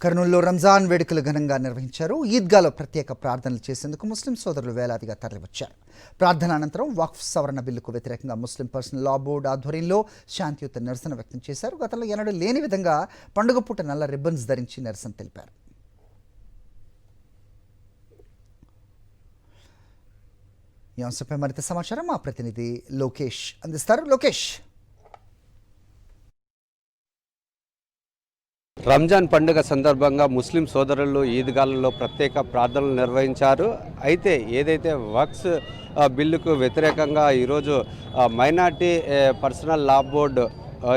కర్నూలులో రంజాన్ వేడుకలు ఘనంగా నిర్వహించారు. ఈద్గాలో ప్రత్యేక ప్రార్థనలు చేసేందుకు ముస్లిం సోదరులు వేలాదిగా తరలివచ్చారు. ప్రార్థన అనంతరం వక్ఫ్ సవరణ బిల్లుకు వ్యతిరేకంగా ముస్లిం పర్సనల్ లా బోర్డు ఆధ్వర్యంలో శాంతియుత నిరసన వ్యక్తం చేశారు. గతంలో ఎన్నడూ లేని విధంగా పండుగ పూట నల్ల రిబ్బన్స్ ధరించి నిరసన తెలిపారు. ఈ అంశంపై మరింత సమాచారం మా ప్రతినిధి లోకేష్ అందిస్తారు. లోకేష్, రంజాన్ పండుగ సందర్భంగా ముస్లిం సోదరులు ఈద్గాలలో ప్రత్యేక ప్రార్థనలు నిర్వహించారు. అయితే ఏదైతే వక్ఫ్ బిల్లుకు వ్యతిరేకంగా ఈరోజు మైనార్టీ పర్సనల్ లా బోర్డు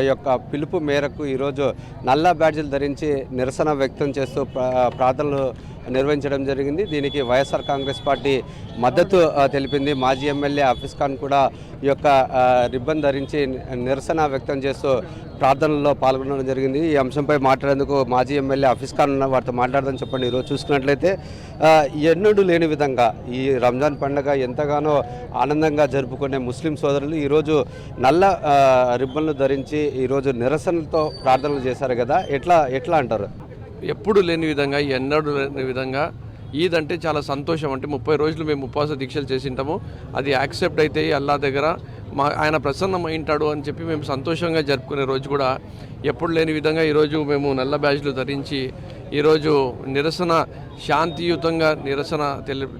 యొక్క పిలుపు మేరకు ఈరోజు నల్ల బ్యాడ్జీలు ధరించి నిరసన వ్యక్తం చేస్తూ ప్రార్థనలు నిర్వహించడం జరిగింది. దీనికి వైఎస్ఆర్ కాంగ్రెస్ పార్టీ మద్దతు తెలిపింది. మాజీ ఎమ్మెల్యే హఫీజ్ ఖాన్ కూడా ఈ యొక్క రిబ్బన్ ధరించి నిరసన వ్యక్తం చేస్తూ ప్రార్థనల్లో పాల్గొనడం జరిగింది. ఈ అంశంపై మాట్లాడేందుకు మాజీ ఎమ్మెల్యే హఫీజ్ ఖాన్ వారితో మాట్లాడదని చెప్పండి. ఈరోజు చూసుకున్నట్లయితే ఎన్నడూ లేని విధంగా ఈ రంజాన్ పండుగ ఎంతగానో ఆనందంగా జరుపుకునే ముస్లిం సోదరులు ఈరోజు నల్ల రిబ్బన్లు ధరించి ఈరోజు నిరసనలతో ప్రార్థనలు చేశారు కదా, ఎట్లా అంటారు? ఎప్పుడు లేని విధంగా, ఎన్నడూ లేని విధంగా ఈద్ అంటే చాలా సంతోషం. అంటే 30 రోజులు మేము ఉపవాస దీక్షలు చేసింటాము. అది యాక్సెప్ట్ అయితే అల్లా దగ్గర ఆయన ప్రసన్నమైంటాడు అని చెప్పి మేము సంతోషంగా జరుపుకునే రోజు కూడా ఎప్పుడు లేని విధంగా ఈరోజు మేము నల్ల బ్యాడ్జ్లు ధరించి ఈరోజు నిరసన శాంతియుతంగా నిరసన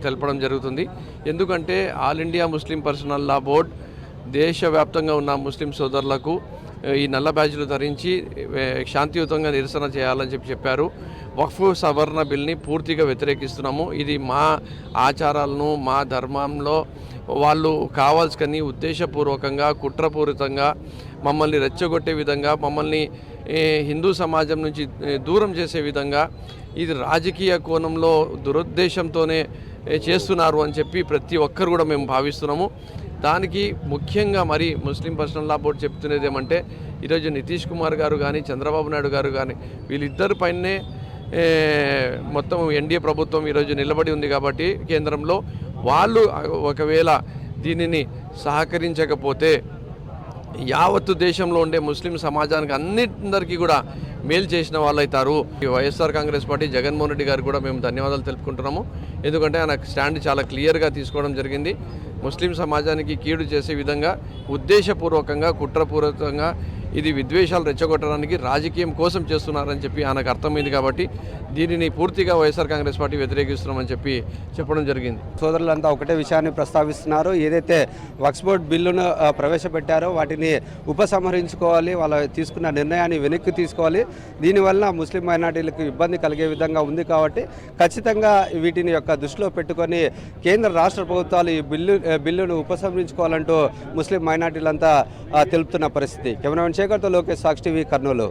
తెలపడం జరుగుతుంది. ఎందుకంటే ఆల్ ఇండియా ముస్లిం పర్సనల్ లా బోర్డ్ దేశవ్యాప్తంగా ఉన్న ముస్లిం సోదరులకు ఈ నల్ల బ్యాడ్జ్లు ధరించి శాంతియుతంగా నిరసన చేయాలని చెప్పారు. వక్ఫ్ సవరణ బిల్ని పూర్తిగా వ్యతిరేకిస్తున్నాము. ఇది మా ఆచారాలను, మా ధర్మంలో వాళ్ళు కావాల్సుకొని ఉద్దేశపూర్వకంగా, కుట్రపూరితంగా మమ్మల్ని రెచ్చగొట్టే విధంగా, మమ్మల్ని హిందూ సమాజం నుంచి దూరం చేసే విధంగా, ఇది రాజకీయ కోణంలో దురుద్దేశంతోనే చేస్తున్నారు అని చెప్పి ప్రతి ఒక్కరు కూడా మేము భావిస్తున్నాము. దానికి ముఖ్యంగా మరి ముస్లిం పర్సనల్ లా బోర్డు చెప్తున్నది ఏమంటే, ఈరోజు నితీష్ కుమార్ గారు కానీ, చంద్రబాబు నాయుడు గారు కానీ వీళ్ళిద్దరి పైనే మొత్తం ఎన్డీఏ ప్రభుత్వం ఈరోజు నిలబడి ఉంది. కాబట్టి కేంద్రంలో వాళ్ళు ఒకవేళ దీనిని సహకరించకపోతే యావత్తు దేశంలో ఉండే ముస్లిం సమాజానికి అందరికీ కూడా మేలు చేసిన వాళ్ళు అవుతారు. వైఎస్ఆర్ కాంగ్రెస్ పార్టీ జగన్మోహన్ రెడ్డి గారు కూడా మేము ధన్యవాదాలు తెలుపుకుంటున్నాము. ఎందుకంటే ఆయన స్టాండ్ చాలా క్లియర్గా తీసుకోవడం జరిగింది. ముస్లిం సమాజానికి కీడు చేసే విధంగా ఉద్దేశపూర్వకంగా, కుట్రపూర్వకంగా ఇది విద్వేషాలు రెచ్చగొట్టడానికి రాజకీయం కోసం చేస్తున్నారని చెప్పి ఆయనకు అర్థమైంది. కాబట్టి దీనిని పూర్తిగా వైఎస్ఆర్ కాంగ్రెస్ పార్టీ వ్యతిరేకిస్తున్నామని చెప్పి చెప్పడం జరిగింది. సోదరులంతా ఒకటే విషయాన్ని ప్రస్తావిస్తున్నారు. ఏదైతే వక్ఫ్ బోర్డు బిల్లును ప్రవేశపెట్టారో వాటిని ఉపసంహరించుకోవాలి, వాళ్ళ తీసుకున్న నిర్ణయాన్ని వెనక్కి తీసుకోవాలి. దీనివల్ల ముస్లిం మైనార్టీలకు ఇబ్బంది కలిగే విధంగా ఉంది. కాబట్టి ఖచ్చితంగా వీటిని యొక్క దృష్టిలో పెట్టుకొని కేంద్ర రాష్ట్ర ప్రభుత్వాలు ఈ బిల్లును ఉపసంహరించుకోవాలంటూ ముస్లిం మైనార్టీలంతా తెలుపుతున్న పరిస్థితి. కెమెరామెన్ శేఖర్తో లోకేష్, సాక్షి టీవీ, కర్నూలు.